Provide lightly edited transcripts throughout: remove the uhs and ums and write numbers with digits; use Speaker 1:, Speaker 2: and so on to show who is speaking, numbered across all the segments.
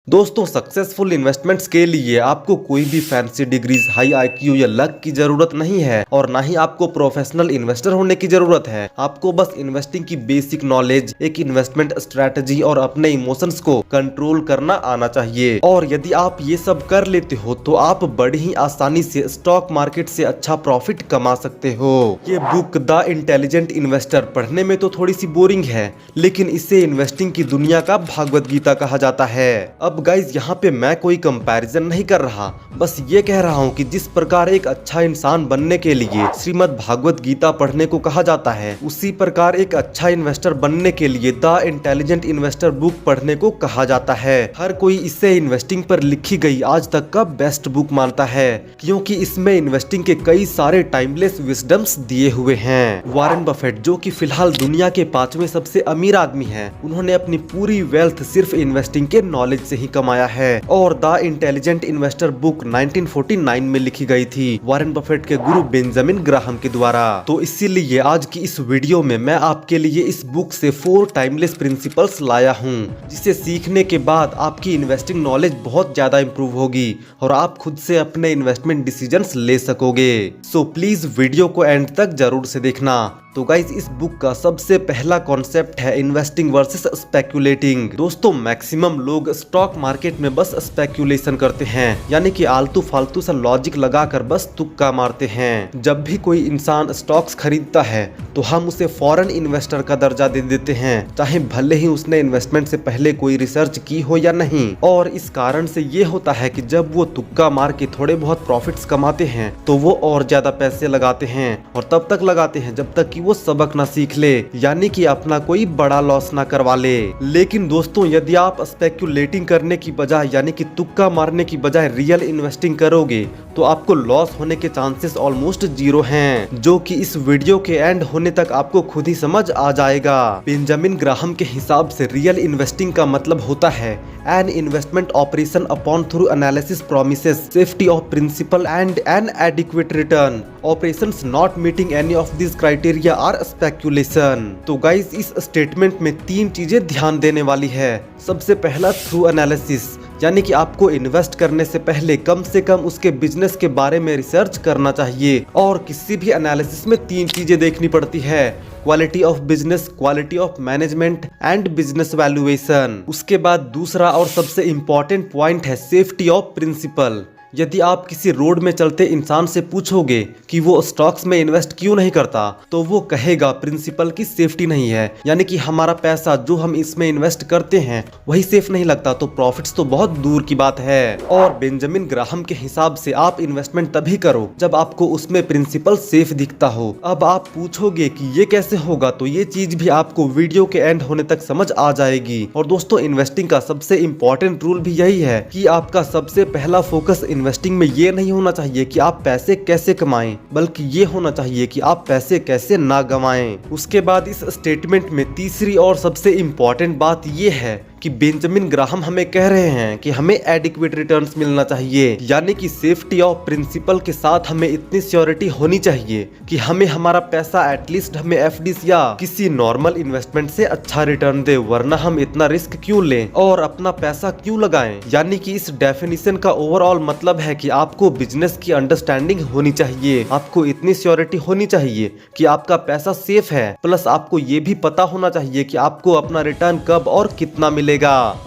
Speaker 1: दोस्तों, successful investments के लिए आपको कोई भी फैंसी डिग्रीज, हाई आईक्यू या लक की जरूरत नहीं है और ना ही आपको प्रोफेशनल इन्वेस्टर होने की जरूरत है। आपको बस इन्वेस्टिंग की बेसिक नॉलेज, एक इन्वेस्टमेंट स्ट्रेटजी और अपने इमोशंस को कंट्रोल करना आना चाहिए। और यदि आप ये सब कर लेते हो तो आप बड़ी ही आसानी से स्टॉक मार्केट से अच्छा प्रॉफिट कमा सकते हो। ये बुक द इंटेलिजेंट इन्वेस्टर पढ़ने में तो थोड़ी सी बोरिंग है, लेकिन इसे इन्वेस्टिंग की दुनिया का भागवत गीता कहा जाता है। अब गाइज यहाँ पे मैं कोई कंपैरिजन नहीं कर रहा, बस ये कह रहा हूँ कि जिस प्रकार एक अच्छा इंसान बनने के लिए श्रीमद् भागवत गीता पढ़ने को कहा जाता है, उसी प्रकार एक अच्छा इन्वेस्टर बनने के लिए द इंटेलिजेंट इन्वेस्टर बुक पढ़ने को कहा जाता है। हर कोई इसे इन्वेस्टिंग पर लिखी गई आज तक का बेस्ट बुक मानता है, क्योंकि इसमें इन्वेस्टिंग के कई सारे टाइमलेस विजडम्स दिए हुए हैं। वॉरेन बफेट, जो कि फिलहाल दुनिया के 5वें सबसे अमीर आदमी हैं, उन्होंने अपनी पूरी वेल्थ सिर्फ इन्वेस्टिंग के नॉलेज से ही कमाया है। और द इंटेलिजेंट इन्वेस्टर बुक 1949 में लिखी गई थी वॉरेन बफेट के गुरु बेंजामिन ग्राहम के द्वारा। तो इसीलिए आज की इस वीडियो में मैं आपके लिए इस बुक से 4 टाइमलेस प्रिंसिपल्स लाया हूँ, जिसे सीखने के बाद आपकी इन्वेस्टिंग नॉलेज बहुत ज्यादा इंप्रूव होगी और आप खुद से अपने इन्वेस्टमेंट डिसीजंस ले सकोगे। सो प्लीज वीडियो को एंड तक जरूर से देखना। तो गाइज, इस बुक का सबसे पहला कॉन्सेप्ट है इन्वेस्टिंग वर्सेस स्पेक्यूलेटिंग। दोस्तों, मैक्सिमम लोग स्टॉक मार्केट में बस स्पेक्यूलेशन करते हैं, यानी कि आलतू फालतू सा लॉजिक लगाकर बस तुक्का मारते हैं। जब भी कोई इंसान स्टॉक्स खरीदता है तो हम उसे फॉरेन इन्वेस्टर का दर्जा दे देते हैं, चाहे भले ही उसने इन्वेस्टमेंट से पहले कोई रिसर्च की हो या नहीं। और इस कारण से ये होता है कि जब वो तुक्का मार के थोड़े बहुत प्रॉफिट्स कमाते हैं तो वो और ज्यादा पैसे लगाते हैं, और तब तक लगाते हैं जब तक कि वो सबक ना सीख ले, यानी कि अपना कोई बड़ा लॉस ना करवा ले। लेकिन दोस्तों, यदि आप स्पेक्यूलेटिंग करने की बजाय, यानी कि तुक्का मारने की बजाय रियल इन्वेस्टिंग करोगे तो आपको लॉस होने के चांसेस ऑलमोस्ट 0 हैं, जो कि इस वीडियो के एंड होने तक आपको खुद ही समझ आ जाएगा। बेंजामिन ग्राहम के हिसाब से रियल इन्वेस्टिंग का मतलब होता है an investment operation upon through analysis promises safety of principal and an adequate return. Operations not meeting any of this criteria are speculation. तो गाइस, इस स्टेटमेंट में 3 चीजें ध्यान देने वाली है। सबसे पहला, थ्रू एनालिसिस, यानी कि आपको इन्वेस्ट करने से पहले कम से कम उसके बिजनेस के बारे में रिसर्च करना चाहिए। और किसी भी एनालिसिस में 3 चीजें देखनी पड़ती है: quality of business, quality of management and business valuation. उसके बाद दूसरा और सबसे इंपॉर्टेंट पॉइंट है सेफ्टी ऑफ प्रिंसिपल। यदि आप किसी रोड में चलते इंसान से पूछोगे कि वो स्टॉक्स में इन्वेस्ट क्यों नहीं करता, तो वो कहेगा प्रिंसिपल की सेफ्टी नहीं है, यानी कि हमारा पैसा जो हम इसमें इन्वेस्ट करते हैं वही सेफ नहीं लगता, तो प्रॉफिट्स तो बहुत दूर की बात है। और बेंजामिन ग्राहम के हिसाब से आप इन्वेस्टमेंट तभी करो जब आपको उसमें प्रिंसिपल सेफ दिखता हो। अब आप पूछोगे कि ये कैसे होगा, तो ये चीज भी आपको वीडियो के एंड होने तक समझ आ जाएगी। और दोस्तों, इन्वेस्टिंग का सबसे इंपॉर्टेंट रूल भी यही है कि आपका सबसे पहला फोकस इन्वेस्टिंग में ये नहीं होना चाहिए कि आप पैसे कैसे कमाएं, बल्कि ये होना चाहिए कि आप पैसे कैसे ना गंवाएं। उसके बाद इस स्टेटमेंट में तीसरी और सबसे इंपॉर्टेंट बात ये है कि बेंजामिन ग्राहम हमें कह रहे हैं कि हमें एडिक्वेट रिटर्न्स मिलना चाहिए, यानी कि सेफ्टी ऑफ प्रिंसिपल के साथ हमें इतनी सिक्योरिटी होनी चाहिए कि हमें हमारा पैसा एटलीस्ट हमें एफडीज या किसी नॉर्मल इन्वेस्टमेंट से अच्छा रिटर्न दे, वरना हम इतना रिस्क क्यों लें और अपना पैसा क्यों लगाएं। यानी कि इस डेफिनेशन का ओवरऑल मतलब है कि आपको बिजनेस की अंडरस्टैंडिंग होनी चाहिए, आपको इतनी सिक्योरिटी होनी चाहिए कि आपका पैसा सेफ है, प्लस आपको ये भी पता होना चाहिए कि आपको अपना रिटर्न कब और कितना मिलेगा।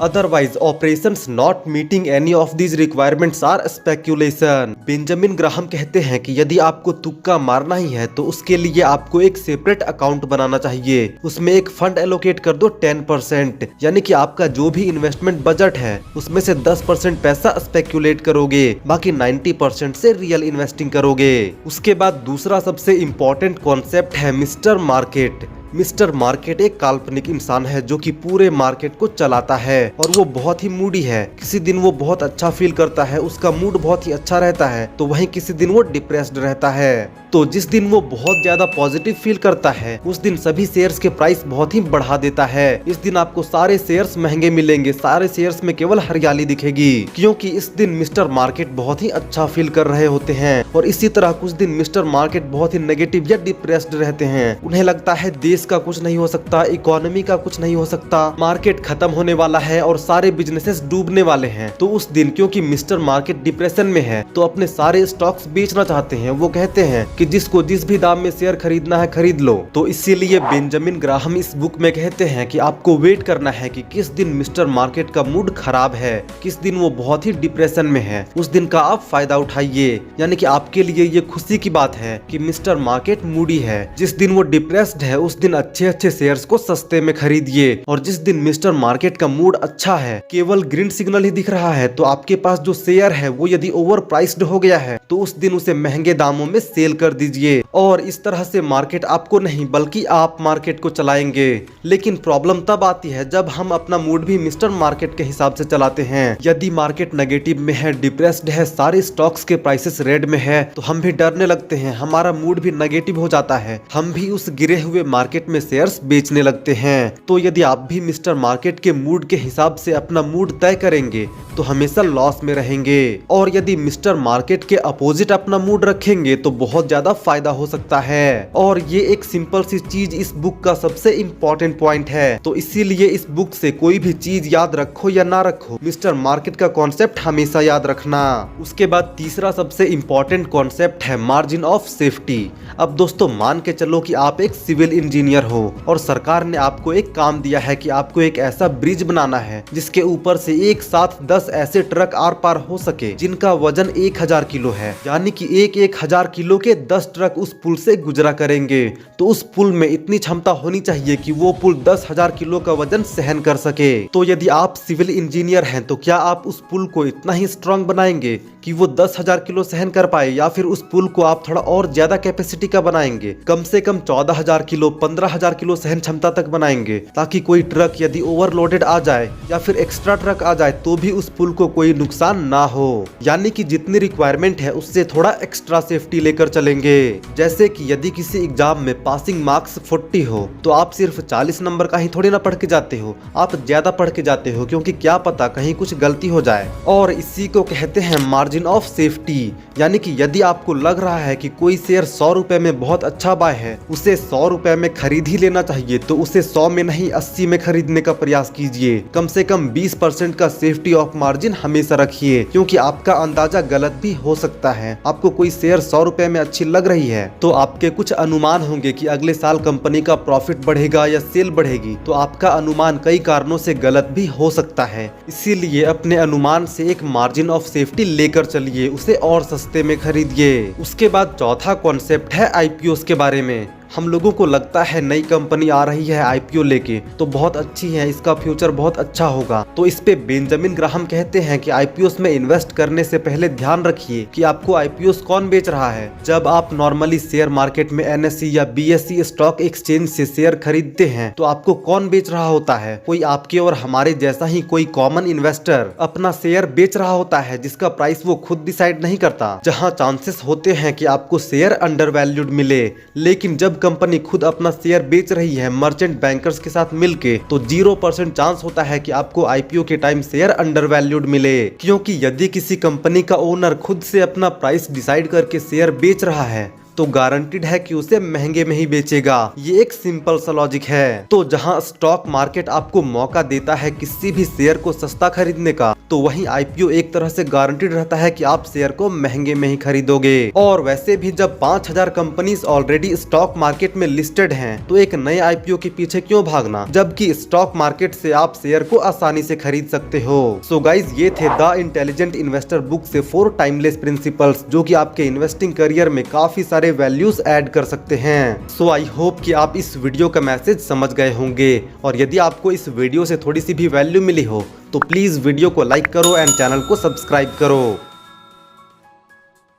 Speaker 1: Otherwise operations not meeting any of these requirements are speculation. Benjamin Graham कहते हैं कि यदि आपको तुक्का मारना ही है तो उसके लिए आपको एक सेपरेट अकाउंट बनाना चाहिए, उसमें एक फंड एलोकेट कर दो 10%, यानी कि आपका जो भी इन्वेस्टमेंट बजट है उसमें से 10% पैसा स्पेक्यूलेट करोगे, बाकी 90% से रियल इन्वेस्टिंग करोगे। उसके बाद दूसरा सबसे इंपॉर्टेंट कॉन्सेप्ट है मिस्टर मार्केट। मिस्टर मार्केट एक काल्पनिक इंसान है जो कि पूरे मार्केट को चलाता है, और वो बहुत ही मूडी है। किसी दिन वो बहुत अच्छा फील करता है, उसका मूड बहुत ही अच्छा रहता है, तो वहीं किसी दिन वो डिप्रेस्ड रहता है। तो जिस दिन वो बहुत ज्यादा पॉजिटिव फील करता है उस दिन सभी शेयर्स के प्राइस बहुत ही बढ़ा देता है। इस दिन आपको सारे शेयर्स महंगे मिलेंगे, सारे शेयर्स में केवल हरियाली दिखेगी, क्योंकि इस दिन मिस्टर मार्केट बहुत ही अच्छा फील कर रहे होते हैं। और इसी तरह कुछ दिन मिस्टर मार्केट बहुत ही नेगेटिव या डिप्रेस्ड रहते हैं, उन्हें लगता है देश देश का कुछ नहीं हो सकता, इकोनॉमी का कुछ नहीं हो सकता, मार्केट खत्म होने वाला है और सारे बिजनेसेस डूबने वाले हैं। तो उस दिन क्योंकि मिस्टर मार्केट डिप्रेशन में है तो अपने सारे स्टॉक्स बेचना चाहते हैं। वो कहते हैं कि जिसको जिस भी दाम में शेयर खरीदना है खरीद लो। तो इसीलिए बेंजामिन ग्राहम इस बुक में कहते हैं कि आपको वेट करना है कि किस दिन मिस्टर मार्केट का मूड खराब है, किस दिन वो बहुत ही डिप्रेशन में है, उस दिन का आप फायदा उठाइए। यानी कि आपके लिए ये खुशी की बात है कि मिस्टर मार्केट मूडी है। जिस दिन वो डिप्रेस्ड है उस दिन अच्छे अच्छे शेयर्स को सस्ते में खरीदिए, और जिस दिन मिस्टर मार्केट का मूड अच्छा है, केवल ग्रीन सिग्नल ही दिख रहा है, तो आपके पास जो शेयर है वो यदि ओवर प्राइस्ड हो गया है तो उस दिन उसे महंगे दामों में सेल कर दीजिए। और इस तरह से मार्केट आपको नहीं बल्कि आप मार्केट को चलाएंगे। लेकिन प्रॉब्लम तब आती है जब हम अपना मूड भी मिस्टर मार्केट के हिसाब से चलाते हैं। यदि मार्केट नेगेटिव में है, डिप्रेस्ड है, सारे स्टॉक्स के प्राइसेस रेड में है, तो हम भी डरने लगते हैं, हमारा मूड भी नेगेटिव हो जाता है, हम भी उस गिरे हुए मार्केट में शेयर्स बेचने लगते हैं। तो यदि आप भी मिस्टर मार्केट के मूड के हिसाब से अपना मूड तय करेंगे तो हमेशा लॉस में रहेंगे, और यदि मिस्टर मार्केट के अपोजिट अपना मूड रखेंगे तो बहुत ज्यादा फायदा हो सकता है। और ये एक सिंपल सी चीज इस बुक का सबसे इम्पोर्टेंट पॉइंट है। तो इसीलिए इस बुक से कोई भी चीज याद रखो या ना रखो, मिस्टर मार्केट का कॉन्सेप्ट हमेशा याद रखना। उसके बाद तीसरा सबसे इम्पोर्टेंट कॉन्सेप्ट है मार्जिन ऑफ सेफ्टी। अब दोस्तों मान के चलो कि आप एक सिविल इंजीनियर हो और सरकार ने आपको एक काम दिया है कि आपको एक ऐसा ब्रिज बनाना है जिसके ऊपर से एक साथ 10 ऐसे ट्रक आर पार हो सके जिनका वजन 1000 किलो है। यानी कि एक 1000 किलो के 10 ट्रक उस पुल से गुजरा करेंगे। तो उस पुल में इतनी क्षमता होनी चाहिए कि वो पुल 10,000 किलो का वजन सहन कर सके। तो यदि आप सिविल इंजीनियर हैं तो क्या आप उस पुल को इतना ही स्ट्रांग बनाएंगे कि वो 10,000 किलो सहन कर पाए, या फिर उस पुल को आप थोड़ा और ज्यादा कैपेसिटी का बनाएंगे, कम से कम 14,000 किलो 15,000 किलो सहन क्षमता तक बनाएंगे, ताकि कोई ट्रक यदि ओवरलोडेड आ जाए या फिर एक्स्ट्रा ट्रक आ जाए तो भी उस पुल को कोई नुकसान ना हो। यानी कि जितनी रिक्वायरमेंट है उससे थोड़ा एक्स्ट्रा सेफ्टी लेकर चलेंगे। जैसे कि यदि किसी एग्जाम में पासिंग मार्क्स 40 हो तो आप सिर्फ 40 नंबर का ही थोड़ी ना पढ़ के जाते हो, आप ज्यादा पढ़ के जाते हो, क्योंकि क्या पता कहीं कुछ गलती हो जाए। और इसी को कहते हैं मार्जिन ऑफ सेफ्टी। यानी कि यदि आपको लग रहा है कि कोई शेयर 100 रुपए में बहुत अच्छा बाय है, उसे 100 रुपए में खरीद ही लेना चाहिए, तो उसे 100 में नहीं 80 में खरीदने का प्रयास कीजिए। कम से कम 20% का सेफ्टी ऑफ मार्जिन हमेशा रखिए, क्योंकि आपका अंदाजा गलत भी हो सकता है। आपको कोई शेयर 100 रुपए में अच्छी लग रही है तो आपके कुछ अनुमान होंगे कि अगले साल कंपनी का प्रॉफिट बढ़ेगा या सेल बढ़ेगी, तो आपका अनुमान कई कारणों से गलत भी हो सकता है। इसीलिए अपने अनुमान से एक मार्जिन ऑफ सेफ्टी लेकर चलिए, उसे और सस्ते में खरीदिए। उसके बाद चौथा कॉन्सेप्ट है आईपीओ के बारे में। हम लोगों को लगता है नई कंपनी आ रही है आईपीओ लेके तो बहुत अच्छी है, इसका फ्यूचर बहुत अच्छा होगा। तो इस पे बेंजामिन ग्राहम कहते हैं कि आईपीओ में इन्वेस्ट करने से पहले ध्यान रखिए कि आपको आईपीओ कौन बेच रहा है। जब आप नॉर्मली शेयर मार्केट में एनएसई या बीएसई स्टॉक एक्सचेंज से शेयर खरीदते हैं तो आपको कौन बेच रहा होता है? कोई आपके और हमारे जैसा ही कोई कॉमन इन्वेस्टर अपना शेयर बेच रहा होता है, जिसका प्राइस वो खुद डिसाइड नहीं करता। जहाँ चांसेस होते हैं कि आपको शेयर अंडर वैल्यूड मिले, लेकिन जब कंपनी खुद अपना शेयर बेच रही है मर्चेंट बैंकर्स के साथ मिलके, तो 0% चांस होता है कि आपको आईपीओ के टाइम शेयर अंडर वैल्यूड मिले। क्योंकि यदि किसी कंपनी का ओनर खुद से अपना प्राइस डिसाइड करके शेयर बेच रहा है तो गारंटीड है कि उसे महंगे में ही बेचेगा। ये एक सिंपल सा लॉजिक है। तो जहां स्टॉक मार्केट आपको मौका देता है किसी भी शेयर को सस्ता खरीदने का, तो वहीं आईपीओ एक तरह से गारंटीड रहता है कि आप शेयर को महंगे में ही खरीदोगे। और वैसे भी जब 5000 कंपनीज ऑलरेडी स्टॉक मार्केट में लिस्टेड हैं, तो एक नए आईपीओ के पीछे क्यों भागना, जबकि स्टॉक मार्केट से आप शेयर को आसानी से खरीद सकते हो। सो गाइज, ये थे द इंटेलिजेंट इन्वेस्टर बुक से 4 टाइमलेस प्रिंसिपल्स, जो कि आपके इन्वेस्टिंग करियर में काफी सारे वैल्यूज ऐड कर सकते हैं। सो आई होप कि आप इस वीडियो का मैसेज समझ गए होंगे, और यदि आपको इस वीडियो से थोड़ी सी भी वैल्यू मिली हो तो प्लीज वीडियो को लाइक करो एंड चैनल को सब्सक्राइब करो।